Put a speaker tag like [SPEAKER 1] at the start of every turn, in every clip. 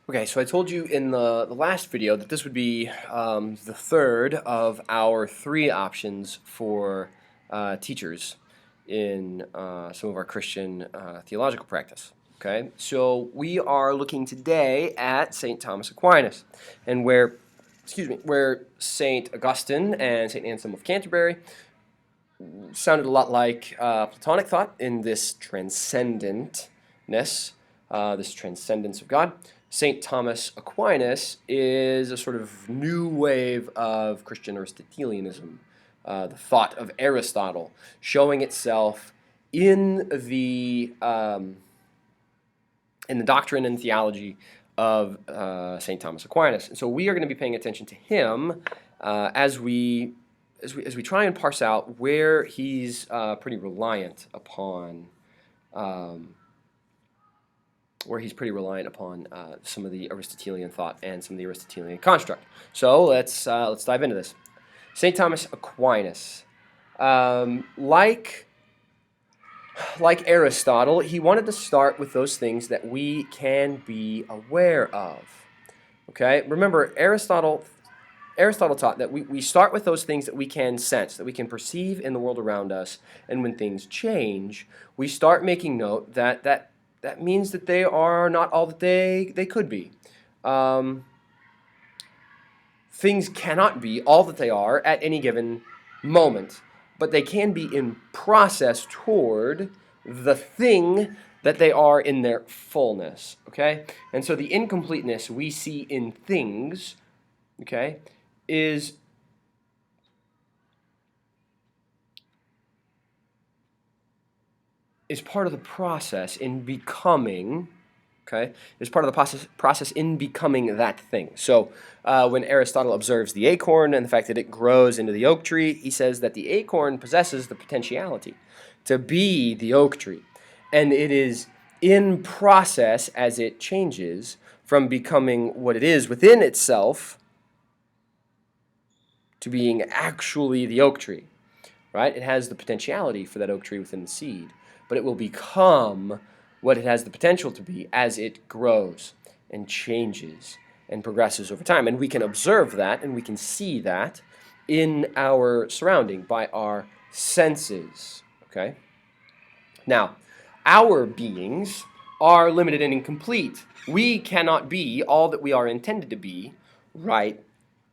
[SPEAKER 1] Okay, so I told you in the last video that this would be the third of our three options for teachers in some of our Christian theological practice. Okay, so we are looking today at St. Thomas Aquinas, and where St. Augustine and St. Anselm of Canterbury sounded a lot like Platonic thought in this transcendence of God. St. Thomas Aquinas is a sort of new wave of Christian Aristotelianism, the thought of Aristotle, showing itself in the doctrine and theology of St. Thomas Aquinas. And so we are going to be paying attention to him as we try and parse out where he's pretty reliant upon some of the Aristotelian thought and some of the Aristotelian construct. So let's dive into this. St. Thomas Aquinas, like Aristotle, he wanted to start with those things that we can be aware of. Okay, remember Aristotle taught that we start with those things that we can sense, that we can perceive in the world around us, and when things change, we start making note that means that they are not all that they could be. Things cannot be all that they are at any given moment, but they can be in process toward the thing that they are in their fullness, okay? And so the incompleteness we see in things, okay, is part of the process in becoming, okay, is part of the process in becoming that thing. So when Aristotle observes the acorn and the fact that it grows into the oak tree, he says that the acorn possesses the potentiality to be the oak tree. And it is in process as it changes from becoming what it is within itself to being actually the oak tree, right? It has the potentiality for that oak tree within the seed, but it will become what it has the potential to be as it grows and changes and progresses over time. And we can observe that and we can see that in our surrounding by our senses, okay? Now, our beings are limited and incomplete. We cannot be all that we are intended to be right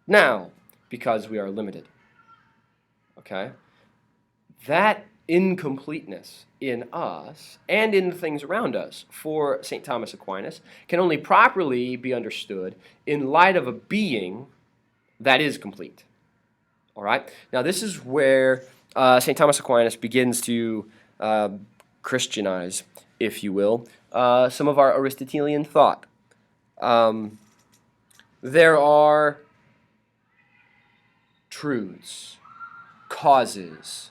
[SPEAKER 1] now because we are limited, okay? That incompleteness in us and in the things around us for St. Thomas Aquinas can only properly be understood in light of a being that is complete. All right? Now, this is where St. Thomas Aquinas begins to Christianize, if you will, some of our Aristotelian thought. There are truths, causes,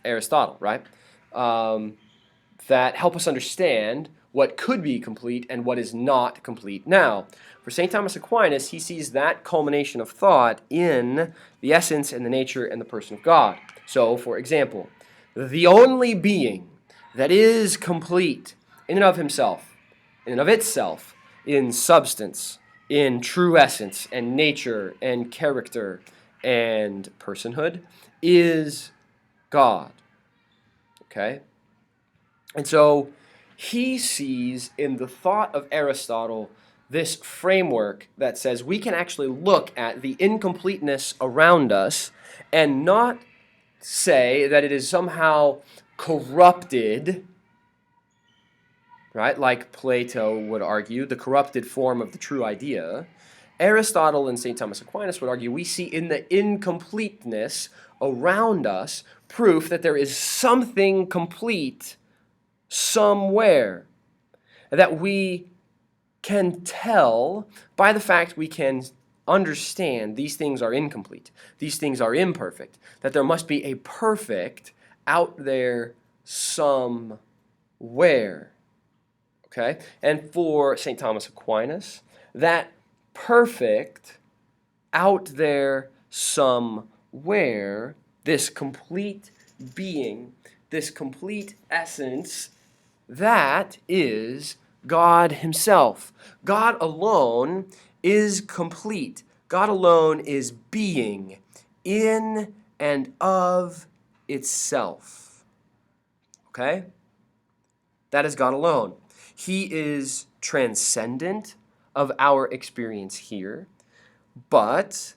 [SPEAKER 1] Aristotle, right? That help us understand what could be complete and what is not complete. Now, for St. Thomas Aquinas, he sees that culmination of thought in the essence and the nature and the person of God. So, for example, the only being that is complete in and of himself, in and of itself, in substance, in true essence and nature and character and personhood, is God. Okay? And so he sees in the thought of Aristotle this framework that says we can actually look at the incompleteness around us and not say that it is somehow corrupted, right? Like Plato would argue, the corrupted form of the true idea. Aristotle and St. Thomas Aquinas would argue we see in the incompleteness around us proof that there is something complete somewhere, that we can tell by the fact we can understand these things are incomplete, these things are imperfect, that there must be a perfect out there somewhere. Okay? And for St. Thomas Aquinas, that perfect out there somewhere, this complete being, this complete essence, that is God himself. God alone is complete. God alone is being in and of itself. Okay? That is God alone. He is transcendent of our experience here, but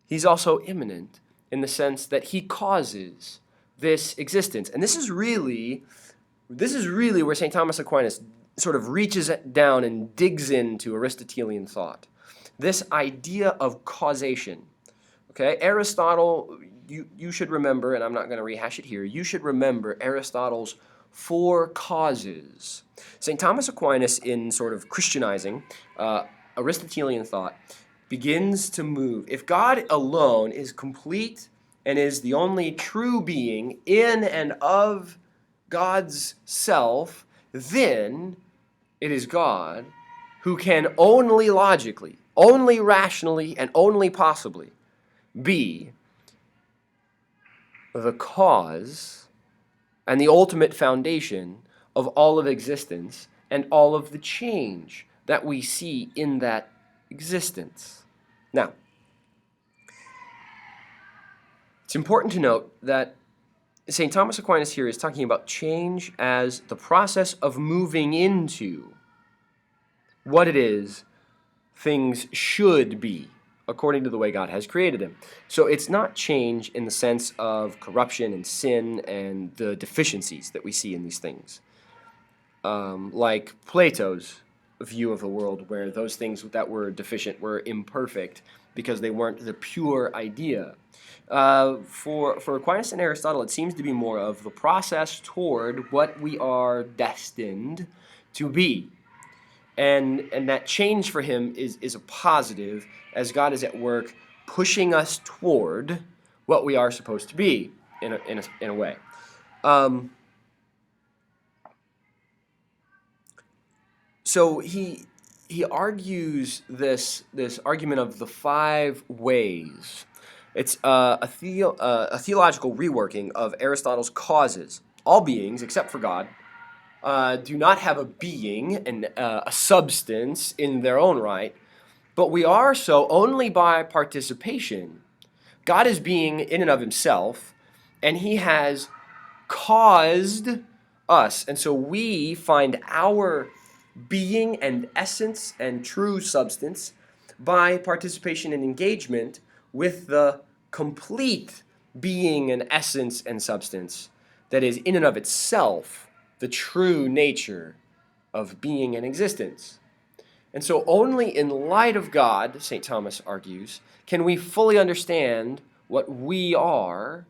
[SPEAKER 1] he's also immanent in the sense that he causes this existence. And this is really where St. Thomas Aquinas sort of reaches down and digs into Aristotelian thought. This idea of causation. Okay, Aristotle, you should remember, and I'm not going to rehash it here, you should remember Aristotle's four causes. St. Thomas Aquinas, in sort of Christianizing Aristotelian thought, begins to move. If God alone is complete and is the only true being in and of God's self, then it is God who can only logically, only rationally, and only possibly be the cause and the ultimate foundation of all of existence and all of the change that we see in that existence. Now, it's important to note that St. Thomas Aquinas here is talking about change as the process of moving into what it is things should be according to the way God has created them. So it's not change in the sense of corruption and sin and the deficiencies that we see in these things. Like Plato's view of the world, where those things that were deficient were imperfect because they weren't the pure idea. For Aquinas and Aristotle, it seems to be more of the process toward what we are destined to be. And that change for him is a positive, as God is at work pushing us toward what we are supposed to be in a way. So he argues this argument of the five ways. It's a theological reworking of Aristotle's causes. All beings, except for God, do not have a being and a substance in their own right, but we are so only by participation. God is being in and of himself, and he has caused us. And so we find our being and essence and true substance by participation and engagement with the complete being and essence and substance that is in and of itself the true nature of being and existence. And so only in light of God, St. Thomas argues, can we fully understand what we are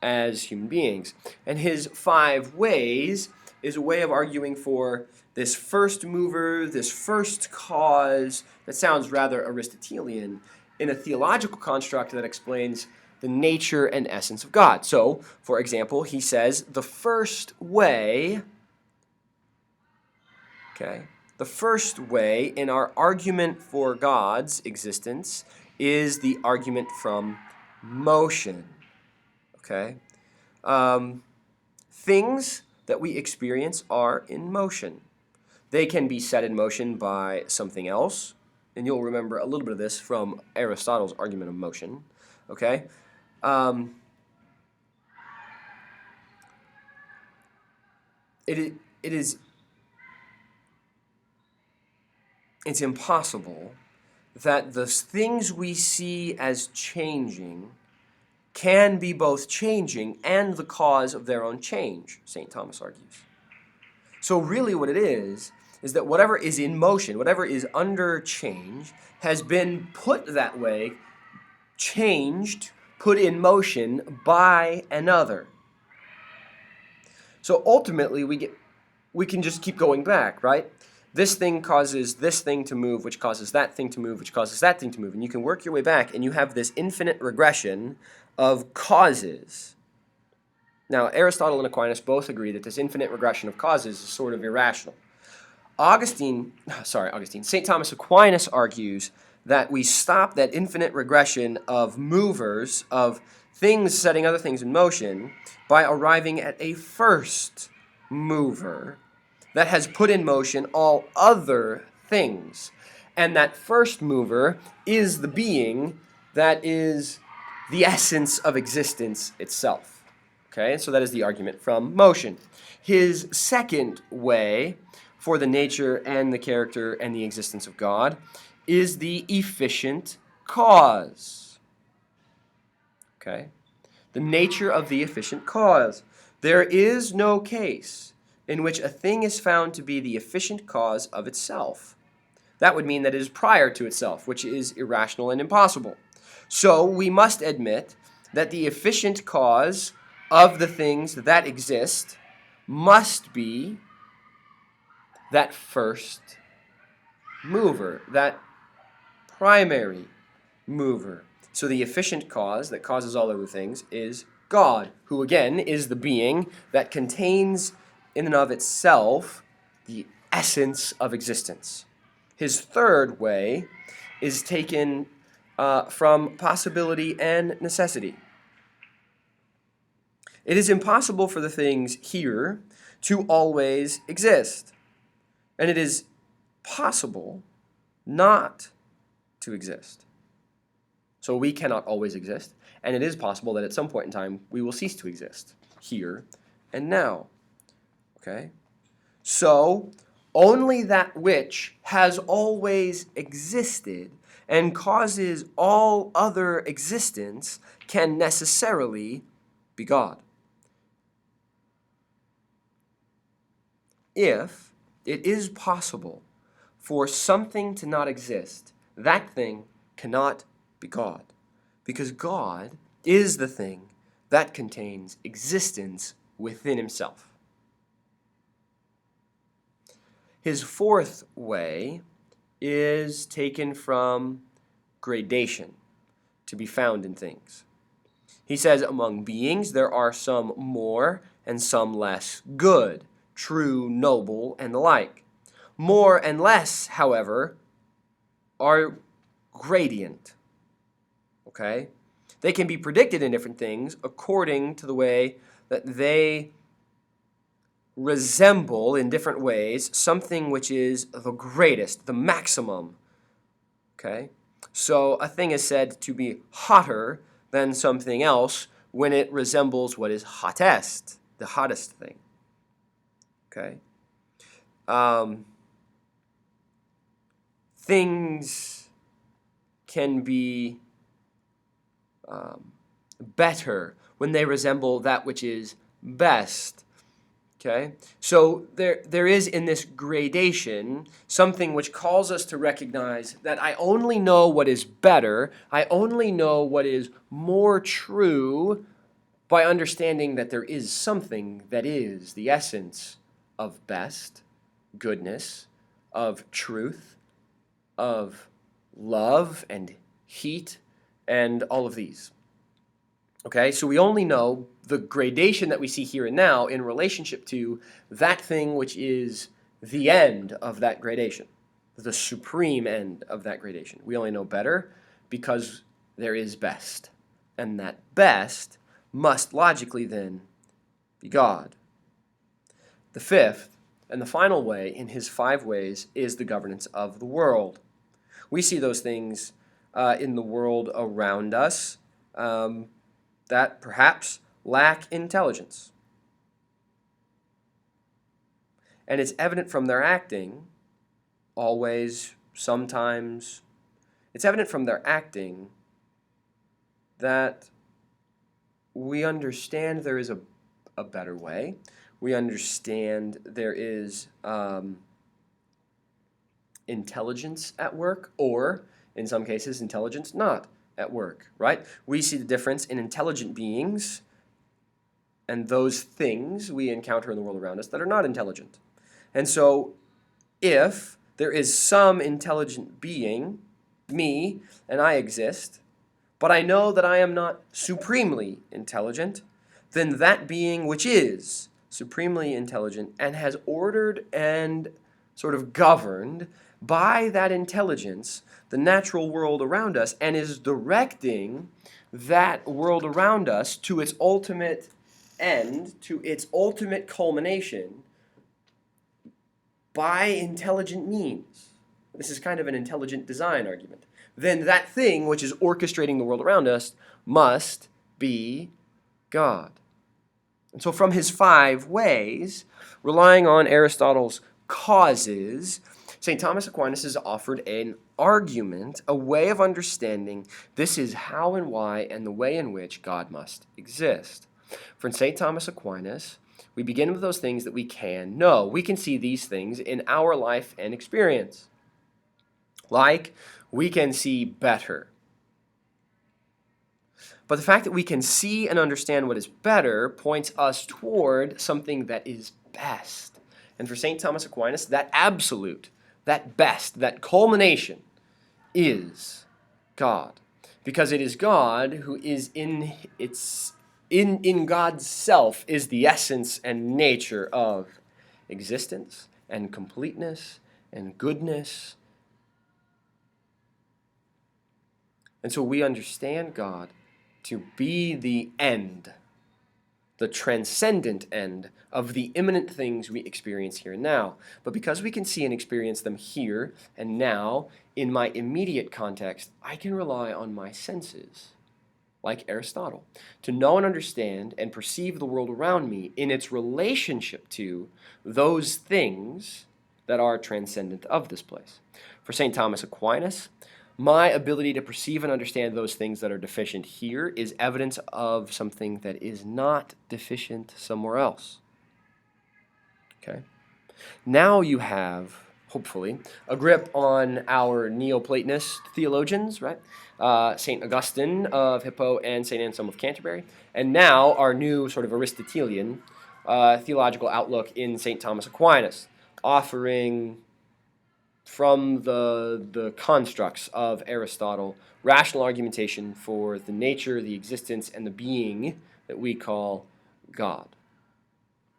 [SPEAKER 1] as human beings. And his five ways is a way of arguing for this first mover, this first cause, that sounds rather Aristotelian, in a theological construct that explains the nature and essence of God. So, for example, he says the first way, the first way in our argument for God's existence is the argument from motion. Things that we experience are in motion. They can be set in motion by something else, and you'll remember a little bit of this from Aristotle's argument of motion. It's impossible that the things we see as changing can be both changing and the cause of their own change, St. Thomas argues. So really what it is that whatever is in motion, whatever is under change, has been put that way, changed, put in motion by another. So ultimately we can just keep going back, right? This thing causes this thing to move, which causes that thing to move, which causes that thing to move. And you can work your way back, and you have this infinite regression of causes. Now, Aristotle and Aquinas both agree that this infinite regression of causes is sort of irrational. St. Thomas Aquinas argues that we stop that infinite regression of movers, of things setting other things in motion, by arriving at a first mover, that has put in motion all other things. And that first mover is the being that is the essence of existence itself. Okay, so that is the argument from motion. His second way for the nature and the character and the existence of God is the efficient cause. Okay, the nature of the efficient cause. There is no case in which a thing is found to be the efficient cause of itself. That would mean that it is prior to itself, which is irrational and impossible. So we must admit that the efficient cause of the things that exist must be that first mover, that primary mover. So the efficient cause that causes all other things is God, who again is the being that contains in and of itself the essence of existence. His third way is taken from possibility and necessity. It is impossible for the things here to always exist, and it is possible not to exist. So we cannot always exist, and it is possible that at some point in time we will cease to exist, here and now. Okay? So only that which has always existed and causes all other existence can necessarily be God. If it is possible for something to not exist, that thing cannot be God, because God is the thing that contains existence within himself. His fourth way is taken from gradation, to be found in things. He says, among beings there are some more and some less good, true, noble, and the like. More and less, however, are gradient. Okay? They can be predicted in different things according to the way that they resemble in different ways something which is the greatest, the maximum. Okay? So a thing is said to be hotter than something else when it resembles what is hottest, the hottest thing. Okay? Things can be better when they resemble that which is best. Okay? So there is in this gradation something which calls us to recognize that I only know what is better, I only know what is more true by understanding that there is something that is the essence of best, goodness, of truth, of love and heat, and all of these. Okay, so we only know the gradation that we see here and now in relationship to that thing which is the end of that gradation, the supreme end of that gradation. We only know better because there is best, and that best must logically then be God. The fifth and the final way in his 5 ways is the governance of the world. We see those things in the world around us that perhaps lack intelligence. And it's evident from their acting, always, sometimes, it's evident from their acting that we understand there is a better way. We understand there is intelligence at work, or in some cases, intelligence not at work, right? We see the difference in intelligent beings and those things we encounter in the world around us that are not intelligent. And so, if there is some intelligent being, me, and I exist, but I know that I am not supremely intelligent, then that being which is supremely intelligent and has ordered and sort of governed by that intelligence the natural world around us and is directing that world around us to its ultimate end, to its ultimate culmination, by intelligent means, this is kind of an intelligent design argument, then that thing which is orchestrating the world around us must be God. And so from his 5 ways, relying on Aristotle's causes, St. Thomas Aquinas has offered an argument, a way of understanding this is how and why and the way in which God must exist. For in St. Thomas Aquinas, we begin with those things that we can know. We can see these things in our life and experience. Like, we can see better. But the fact that we can see and understand what is better points us toward something that is best. And for St. Thomas Aquinas, that absolute, that best, that culmination is God. Because it is God who is in God's self is the essence and nature of existence and completeness and goodness. And so we understand God to be the end, the transcendent end of the immanent things we experience here and now. But because we can see and experience them here and now, in my immediate context, I can rely on my senses, like Aristotle, to know and understand and perceive the world around me in its relationship to those things that are transcendent of this place. For St. Thomas Aquinas, my ability to perceive and understand those things that are deficient here is evidence of something that is not deficient somewhere else. Okay? Now you have, hopefully, a grip on our Neoplatonist theologians, right? St. Augustine of Hippo and St. Anselm of Canterbury, and now our new sort of Aristotelian theological outlook in St. Thomas Aquinas, offering from the constructs of Aristotle rational argumentation for the nature, the existence, and the being that we call God.